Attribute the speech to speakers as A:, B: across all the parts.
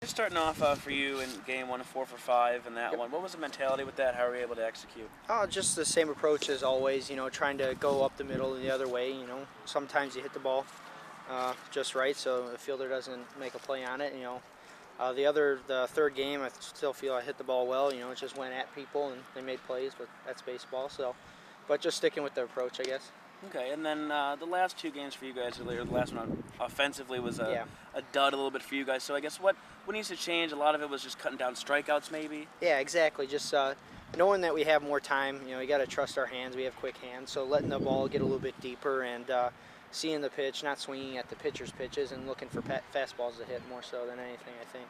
A: Starting off for you in game 1, 4 for 5 and that one, what was the mentality with that? How were you able to execute?
B: Just the same approach as always, trying to go up the middle and the other way. Sometimes you hit the ball just right so the fielder doesn't make a play on it. The third game, I still feel I hit the ball well. It just went at people and they made plays, but that's baseball. But just sticking with the approach, I guess.
A: Okay, and then the last 2 games for you guys earlier, the last one offensively was
B: Yeah.
A: a dud a little bit for you guys. So I guess what needs to change? A lot of it was just cutting down strikeouts maybe?
B: Yeah, exactly. Just knowing that we have more time, you got to trust our hands. We have quick hands, so letting the ball get a little bit deeper and seeing the pitch, not swinging at the pitcher's pitches and looking for fastballs to hit more so than anything, I think.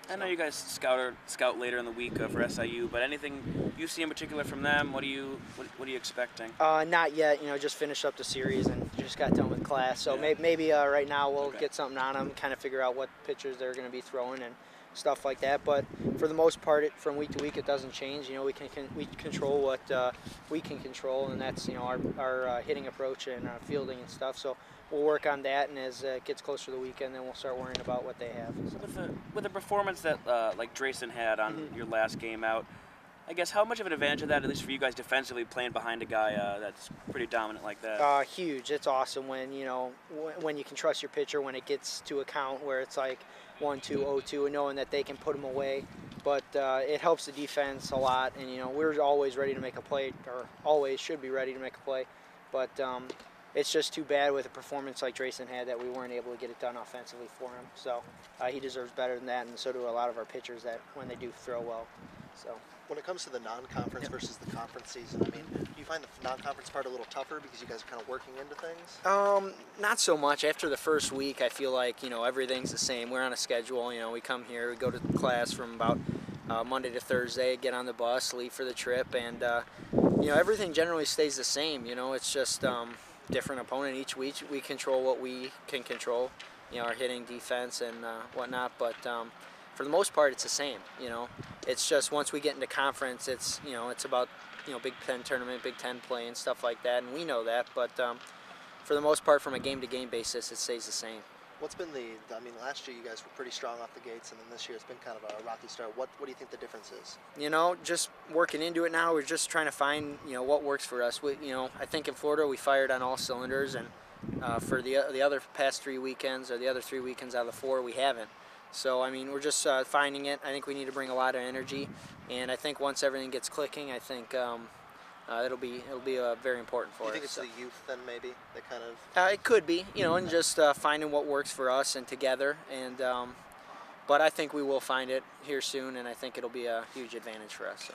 A: I know you guys scout later in the week for SIU, but anything you see in particular from them? What are you expecting?
B: Not yet. Just finished up the series and just got done with class. So
A: Yeah.
B: maybe right now we'll get something on them, kind of figure out what pitchers they're going to be throwing and stuff like that. But for the most part, from week to week, it doesn't change. We control what we can control, and that's our hitting approach and fielding and stuff. So we'll work on that, and as it gets closer to the weekend, then we'll start worrying about what they have. So.
A: With the performance that like Drayson had on your last game out, I guess how much of an advantage of that, at least for you guys defensively, playing behind a guy that's pretty dominant like that?
B: Huge. It's awesome when when you can trust your pitcher when it gets to a count where it's like 1-2, 0-2, and knowing that they can put them away. But it helps the defense a lot, and we're always ready to make a play, or always should be ready to make a play. But it's just too bad with a performance like Drayson had that we weren't able to get it done offensively for him. So he deserves better than that, and so do a lot of our pitchers that when they do throw well. So.
C: When it comes to the non-conference versus the conference season, do you find the non-conference part a little tougher because you guys are kind of working into things?
B: Not so much. After the first week, I feel like everything's the same. We're on a schedule. We come here, we go to class from about Monday to Thursday, get on the bus, leave for the trip, and everything generally stays the same. It's just different opponent each week. We control what we can control. Our hitting, defense, and whatnot. But for the most part, it's the same. It's just once we get into conference, it's about Big Ten tournament, Big Ten play, and stuff like that, and we know that. But for the most part, from a game-to-game basis, it stays the same.
C: What's been last year you guys were pretty strong off the gates, and then this year it's been kind of a rocky start. What do you think the difference is?
B: Just working into it now. We're just trying to find what works for us. I think in Florida we fired on all cylinders, and for the other past 3 weekends, or the other 3 weekends out of the 4, we haven't. So we're just finding it. I think we need to bring a lot of energy, and I think once everything gets clicking, I think it'll be very important for us.
C: Do you think it's the youth then maybe that kind of?
B: It could be, and just finding what works for us and together. And but I think we will find it here soon, and I think it'll be a huge advantage for us. So.